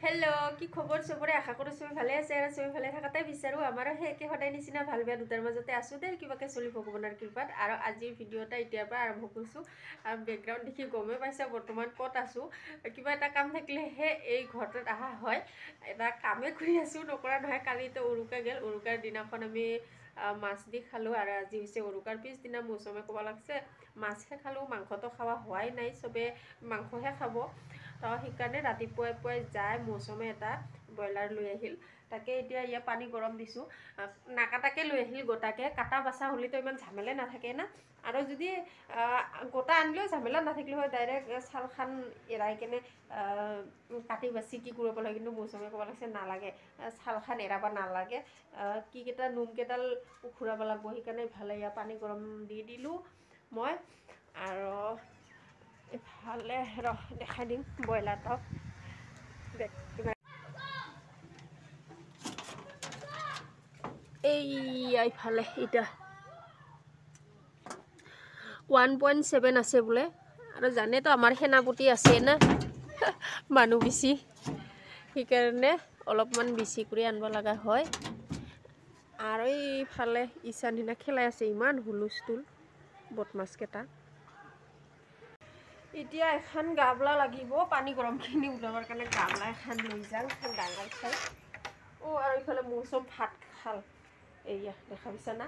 hello কি খবৰ সবৰে আশা কৰো সবে ভালে আছে আৰু সবে ভালে থাকাতে বিচাৰো আমাৰো হেকে সদায় নিচিনা ভাল বেয়া দুটাৰ মাজতে আছো দে কিবাকে চলি ভগৱানৰ কৃপাত আৰু আজিৰ ভিডিওটা এতিয়াৰ পৰা আৰম্ভ কৰিছো আৰু বেকগ্ৰাউণ্ড দেখি গমে পাইছা বৰ্তমান ক'ত আছো কিবা এটা কাম থাকিলে হে এই ঘৰটোত আহা হয় এটা কামে কৰি আছো নকৰা নহয় কালিতে উৰুকা গেল উৰুকাৰ দিনাখন আমি মাছ দি খালো আৰু আজি হৈছে উৰুকাৰ পিছদিনা মৌচুমে ক'ব লাগছে মাছহে খালো মাংসটো খাওয়া হোৱাই নাই সবে মাংসহে খাব তো সেইকাৰণে ৰাতিপুৱাই পুৱাই যায় মৌচুমে এটা ব্ৰইলাৰ লৈ আহিল তাকে এতিয়া ইয়া পানী গৰম দিছো নাকাটাকে লৈ আহিল গোটাকে কাটা বাছা হলিতো ইমান ঝামেলা নাথাকে না আৰু যদি গোটা আনিলেও ঝামেলা নাথাকিলে হয় ডাইৰেক্ট ছালখান এৰাই কেনে কাটি বাছি কি কৰিব লাগে কিন্তু মৌচুমে ক'ব লাগিছে নালাগে ছালখান এৰাব নালাগে কি কেইটা নোম কেইডাল ঘূৰাব লাগিব সেইকাৰণে ভালে ইয়া পানী গৰম দি দিলোঁ মই আৰু ইফালে ৰহ দেখাই দিম ব্ৰইলাৰটো এইফালে এটা 1.7 আছে বোলে আৰু জানে তো আমাৰ সেনাপতি আছে না মানুহ বেছি সেইকাৰণে অলপমান বেছি কৰি আনিব লগা হয় আৰু এইফালে ইছানিনা খেলাই আছে ইমান হুলস্থুল বদমাছ কেইটা এতিয়া এখন গাবলা লাগিব পানী গৰমখিনি উলাবৰ কাৰণে গাবলা এখন লৈ যাওঁ ডাঙৰ চাই আৰু এইফালে মৌচুম ভাত খাল এয়া দেখা পাইছা না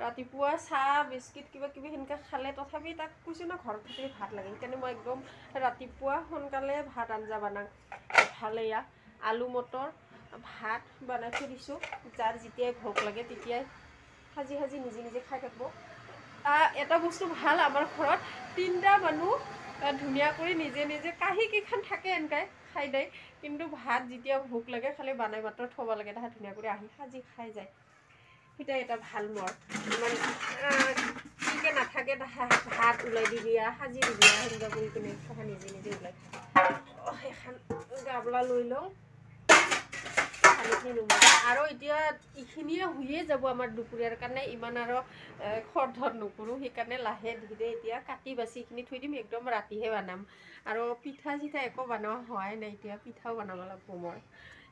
ৰাতিপুৱা চাহ বিস্কিট কিবা কিবি সেনেকৈ খালে তথাপি তাক কৈছোঁ না ঘৰত থাকি ভাত লাগে সেইকাৰণে মই একদম ৰাতিপুৱা সোনকালে ভাত আঞ্জা বনাওঁ ভালে এয়া আলু মটৰ ভাত বনাই থৈ দিছোঁ যাৰ যেতিয়াই ভোক লাগে তেতিয়াই সাজি সাজি নিজে নিজে খাই থাকিব এটা বস্তু ভাল আমাৰ ঘৰত তিনিটা মানুহ ধুনীয়া কৰি নিজে নিজে কাঁহী কেইখন থাকে এনেকৈ খাই দিয়ে কিন্তু ভাত যেতিয়া ভোক লাগে খালি বনাই মাত্ৰ থ'ব লাগে তাহাঁত ধুনীয়া কৰি আহি সাজি খাই যায় সেইটা এটা ভাল মৰ ইমান কিকে নাথাকে ভাত ওলাই দি দিয়া সাজি দি দিয়া সেনেকুৱা কৰি কিনে তাহাঁত নিজে নিজে ওলাই এখন গাবলা লৈ লওঁ পানীখিনি নুমাই আৰু এতিয়া এইখিনিয়ে হৈয়ে যাব আমাৰ দুপৰীয়াৰ কাৰণে ইমান আৰু খৰধৰ নকৰোঁ সেইকাৰণে লাহে ধীৰে এতিয়া কাটি বাচি এইখিনি থৈ দিম একদম ৰাতিহে বনাম আৰু পিঠা চিঠা একো বনোৱা হোৱাই নাই এতিয়া পিঠাও বনাব লাগিব মই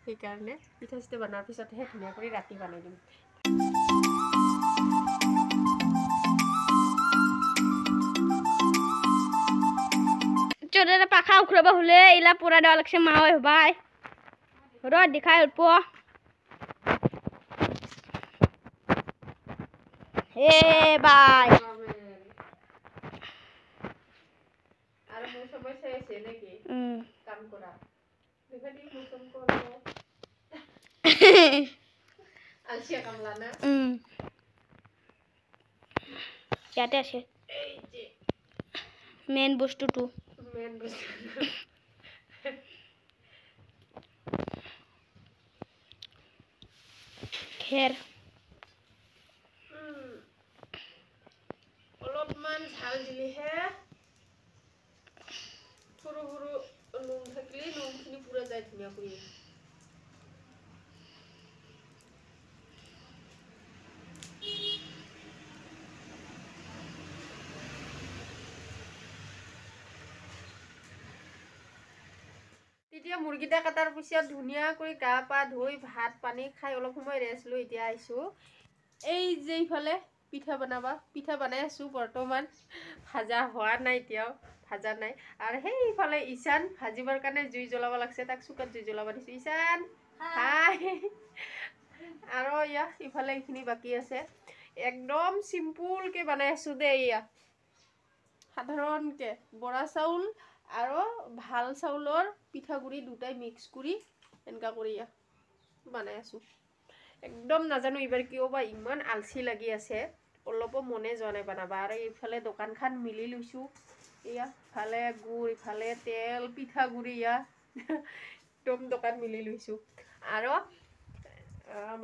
সেইকাৰণে পিঠা চিঠা বনোৱাৰ পিছতহে ধুনীয়া কৰি ৰাতি বনাই দিম চোরের পাখা উখড়াবা হলে ইলা পুরা দেওয়া লাগছে মা ওই ভাই রড দেখাই অল্প এ ভাই আর মৌসুম এসে নাকি কাম করা দেখি মৌসুম করো আলসিয়া কামলা না ইয়াতে আছে মেন বস্তুটো খেৰ অলপমান ঝাল দিলেহে সৰু সৰু নোম থাকিলে নোমখিনি পুৰা যায় ধুনীয়া কৰি তেতিয়া মুৰ্গীটা কাটাৰ পিছত ধুনীয়া কৰি গা পা ধুই ভাত পানী খাই অলপ সময় ৰেষ্ট লৈ এতিয়া আহিছোঁ এই যে ইফালে পিঠা বনাই আছোঁ বৰ্তমান ভাজা হোৱা নাই এতিয়াও ভাজা নাই আৰু সেইফালে ঈশান ভাজিবৰ কাৰণে জুই জ্বলাব লাগছে তাক চুকাত জুই জ্বলাব দিছোঁ ঈশান হাই আৰু ইয়া ইফালে এইখিনি বাকী আছে একদম চিম্পুলকৈ বনাই আছোঁ দেই ইয়া সাধাৰণকৈ বৰা চাউল আৰু ভাল চাউলৰ পিঠাগুড়ি দুটাই মিক্স কৰি এনেকুৱা কৰি বনাই আছোঁ একদম নাজানো এইবাৰ কিয় বা ইমান আলচি লাগি আছে অলপো মনে যোৱা নাই বনাবা আৰু এইফালে দোকানখন মিলি লৈছোঁ এয়া ইফালে গুড় ইফালে তেল পিঠাগুড়ি একদম দোকান মিলি লৈছোঁ আৰু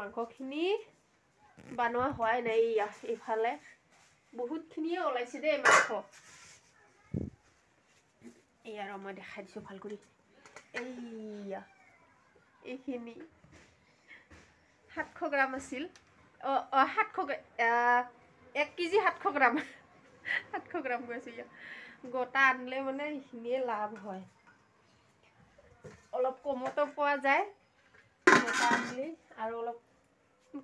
মাংসখিনি বনোৱা হোৱাই নাই এইফালে বহুতখিনিয়ে ওলাইছে দেই মাংস আৰু মই দেখাই দিছোঁ ভাল কৰি এইখিনি 700 গ্ৰাম আছিল 700 1 কেজি 700 গ্ৰাম 700 গ্ৰাম গৈছে গোটা আনিলে মানে এইখিনিয়ে লাভ হয় অলপ কমতো পোৱা যায় গোটা আনলি আৰু অলপ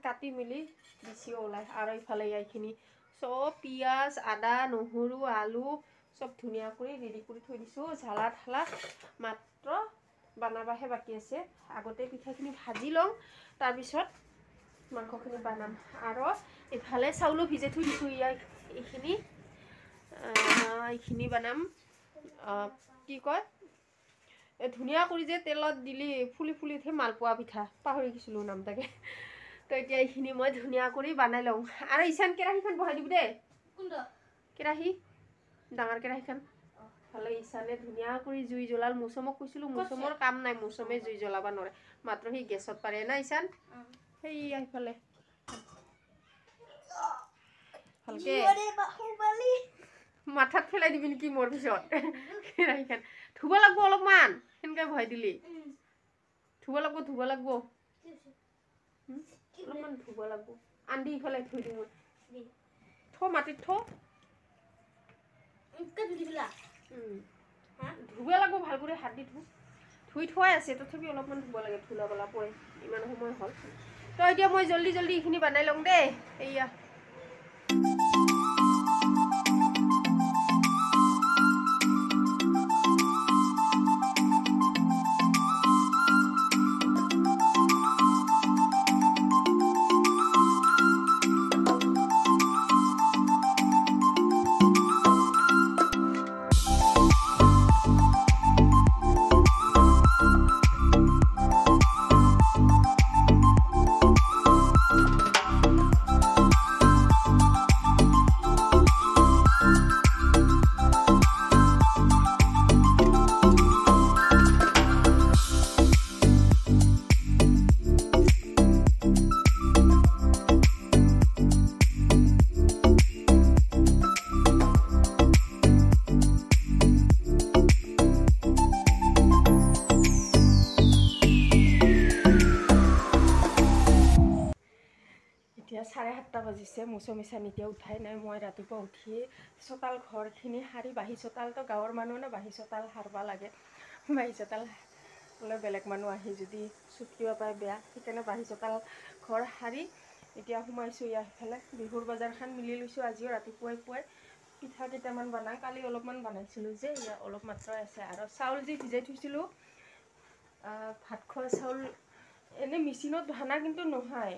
কাটি মেলি বেছিও ওলায় আৰু ইফালে এইখিনি চব পিঁয়াজ আদা নহৰু আলু চব ধুনীয়া কৰি ৰেডি কৰি থৈ দিছোঁ ঝালা ঠালা মাত্ৰ বনাবাহে বাকী আছে আগতে পিঠাখিনি ভাজি লওঁ তাৰপিছত মাংসখিনি বনাম আৰু ইফালে চাউলো ভিজাই থৈ দিছোঁ এইখিনি বনাম কি কয় ধুনীয়া কৰি যে তেলত দিলি ফুলি ফুলি উঠে মালপোৱা পিঠা পাহৰি গৈছিলোঁ নাম তাকে তো এতিয়া এইখিনি মই ধুনীয়া কৰি বনাই লওঁ আৰু ইচান কেৰাহীখন বহাই দিব দেই কেৰাহী ডাঙৰ কেৰাহীখন ভালে ইচানে ধুনীয়া কৰি জুই জ্বলাল মৌচমক কৈছিলোঁ মৌচমৰ কাম নাই মৌচমে জুই জ্বলাব নোৱাৰে মাত্ৰ সি গেছত পাৰে না ইচান সেই এইফালে ভালকে মাথাত ফেলাই দিবি নেকি মোৰ পিছত কেৰাহীখন ধুব লাগিব অলপমান সেনেকৈ ভৰাই দিলি ধুব লাগিব অলপমান ধুব লাগিব আন্দি ইফালে থৈ দিম থ মাটিত থ ধুব লাগিব ভাল কৰি হাত দি ধুই থোৱাই আছে তথাপি অলপমান ধুব লাগে ধুলা বলা পৰে ইমান সময় হ'ল তো এতিয়া মই জল্দি এইখিনি বনাই লওঁ দেই এইয়া এতিয়া 7:30 বাজিছে মৌচম ইচান এতিয়া উঠাই নাই মই ৰাতিপুৱা উঠিয়ে চোতাল ঘৰখিনি সাৰি বাঁহী চোতালটো গাঁৱৰ মানুহ না বাঁহী চোতাল সাৰিব লাগে বাঁহী চোতাল হ'লে বেলেগ মানুহ আহি যদি চুটকিব পায় বেয়া সেইকাৰণে বাঁহী চোতাল ঘৰ সাৰি এতিয়া সোমাইছোঁ ইয়াৰফালে বিহুৰ বজাৰখন মিলি লৈছোঁ আজিও ৰাতিপুৱাই পিঠা কেইটামান বনাই কালি অলপমান বনাইছিলোঁ যে ইয়াৰ অলপ মাত্ৰই আছে আৰু চাউল যি ভিজাই থৈছিলোঁ ভাত খোৱা চাউল এনেই মেচিনত ভানা কিন্তু নহয়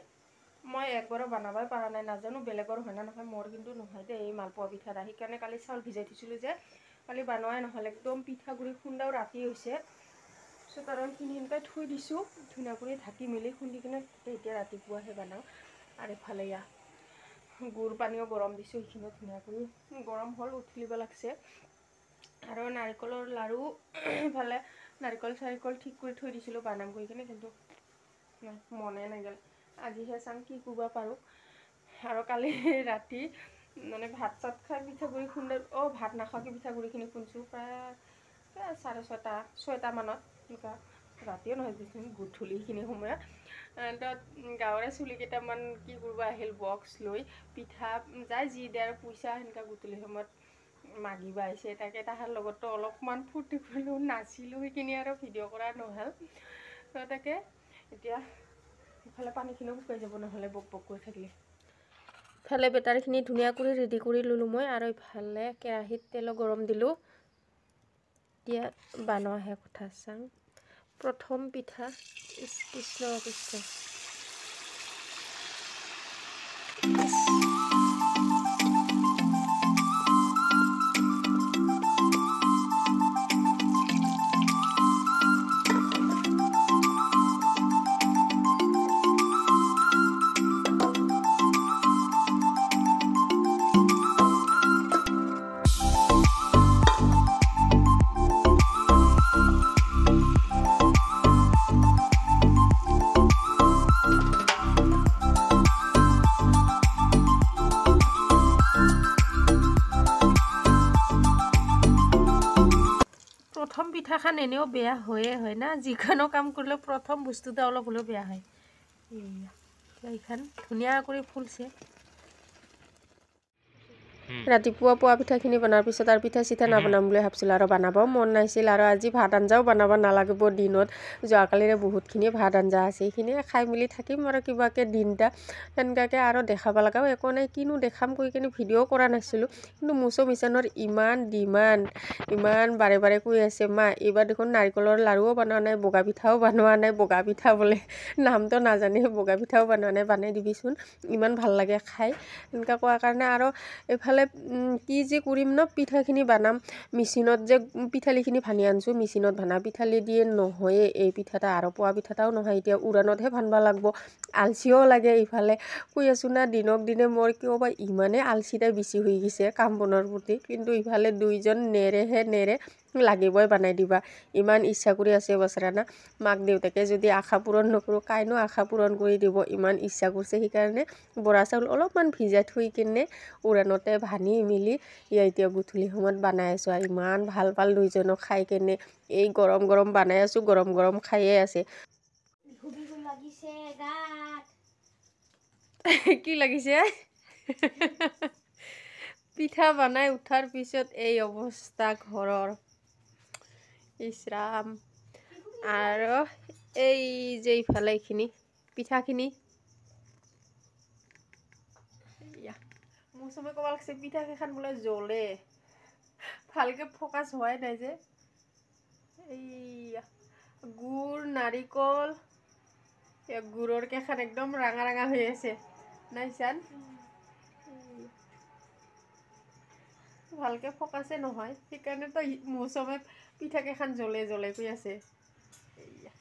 মই একবাৰো বনাবই পৰা নাই নাজানো বেলেগৰ হয় না নহয় মোৰ কিন্তু নহয় দেই এই মালপোৱা পিঠা সেইকাৰণে কালি চাউল ভিজাই থৈছিলোঁ যে কালি বনোৱাই নহ'ল একদম পিঠাগুড়ি খুন্দাও ৰাতি হৈছে চোতালৰখিনি এনেকৈ থৈ দিছোঁ ধুনীয়া কৰি ঢাকি মেলি খুন্দি কিনে এতিয়া ৰাতিপুৱাহে বনাওঁ আৰু ইফালে গুড় পানীও গৰম দিছোঁ সেইখিনিও ধুনীয়া কৰি গৰম হ'ল উঠলিব লাগছে আৰু নাৰিকলৰ লাড়ু ইফালে নাৰিকল চাৰিকল ঠিক কৰি থৈ দিছিলোঁ বানাম গৈ কিনে কিন্তু মনে নাগ'ল আজিহে চাম কি কৰিব পাৰোঁ আৰু কালি ৰাতি মানে ভাত চাত খাই পিঠাগুড়ি খুন্দাই ভাত নাখাওঁকৈ পিঠাগুড়িখিনি খুন্দিছোঁ প্ৰায় 6:30 মানত এনেকুৱা ৰাতিও নহয় যিখিনি গধূলি সেইখিনি সময়ত তাত গাঁৱৰে চুলি কেইটামান কি কৰিব আহিল বক্স লৈ পিঠা যায় যি দিয়ে আৰু পইচা সেনেকুৱা গধূলি সময়ত মাগিব আহিছে তাকে তাহাৰ লগতো অলপমান ফূৰ্তি কৰিলোঁ নাচিলোঁ সেইখিনি আৰু ভিডিঅ' কৰা নহ'ল তো তাকে এতিয়া ইফালে পানীখিনিও শুকাই যাব নহ'লে বক কৰি থাকিলে ইফালে বেটাৰখিনি ধুনীয়া কৰি ৰেডি কৰি ল'লোঁ মই আৰু ইফালে কেৰাহীত তেলো গৰম দিলোঁ এতিয়া বনোৱাহে কথা চাওঁ প্ৰথম পিঠা কৃষ্ণ প্ৰথম পিঠাখন এনেও বেয়া হয়ে হয় না যিকোনো কাম কৰিলেও প্ৰথম বস্তুটো অলপ হ'লেও বেয়া হয় এইখন ধুনীয়া কৰি ফুলছে ৰাতিপুৱা পোৱা পিঠাখিনি বনাৰ পিছত আৰু পিঠা চিঠা নবনাম বুলি ভাবছিলোঁ আৰু বনাব মন নাছিল আৰু আজি ভাত আঞ্জাও বনাব নালাগিব দিনত যোৱাকালিৰে বহুতখিনি ভাত আঞ্জা আছে সেইখিনিয়ে খাই মেলি থাকিম আৰু কিবাকৈ দিনটা সেনেকুৱাকৈ আৰু দেখাব লগাও একো নাই কিনো দেখাম কৈ কিনে ভিডিঅ' কৰা নাছিলোঁ কিন্তু মৌচু মিছনৰ ইমান ডিমাণ্ড ইমান বাৰে বাৰে কৈ আছে মা এইবাৰ দেখোন নাৰিকলৰ লাৰুও বনোৱা নাই বগা পিঠাও বনোৱা নাই বগা পিঠা বোলে নামটো নাজানে বগা পিঠাও বনোৱা নাই বনাই দিবিচোন ইমান ভাল লাগে খাই এনেকুৱা কোৱাৰ কাৰণে আৰু এইফালে কি যে কৰিম ন পিঠাখিনি বনাম মেচিনত যে পিঠালিখিনি ভানি আনছোঁ মেচিনত ভানা পিঠালি দিয়ে নহয়ে এই পিঠাটা আৰু পোৱা পিঠাটাও নহয় এতিয়া উৰাণতহে ভানবা লাগব আলচিও লাগে ইফালে কৈ আছোঁ না দিনক দিনে মোৰ কিয় বা ইমানেই আলচিটাই বেছি হৈ গৈছে কাম বনৰ প্ৰতি কিন্তু ইফালে দুইজন নেৰে লাগিবই বনাই দিবা ইমান ইচ্ছা কৰি আছে বছৰা না মাক দেউতাকে যদি আশা পূৰণ নকৰোঁ কাইনো আশা পূৰণ কৰি দিব ইমান ইচ্ছা কৰিছে সেইকাৰণে বৰা চাউল অলপমান ভিজাই থৈ কিনে উৰাণতে ভানি মেলি এতিয়া গধূলি সময়ত বনাই আছোঁ আৰু ইমান ভাল পাল দুইজনক খাই কেনে এই গৰম গৰম বনাই আছোঁ গৰম গৰম খায়ে আছে কি লাগিছে পিঠা বনাই উঠাৰ পিছত এই অৱস্থা ঘৰৰ ইছৰাম আৰু এই যে ইফালে এইখিনি পিঠাখিনি মোৰ চবে ক'ব লাগছে পিঠা কেইখন বোলে জ্বলে ভালকৈ ফ'কাছ হোৱাই নাই যে এইয়া গুড় নাৰিকল গুড়ৰ কেইখন একদম ৰঙা ৰঙা হৈ আছে নাই চান ভালকৈ ফ'কাছে নহয় সেইকাৰণেতো মৌচমে পিঠা কেইখন জ্বলে কৈ আছে এইয়া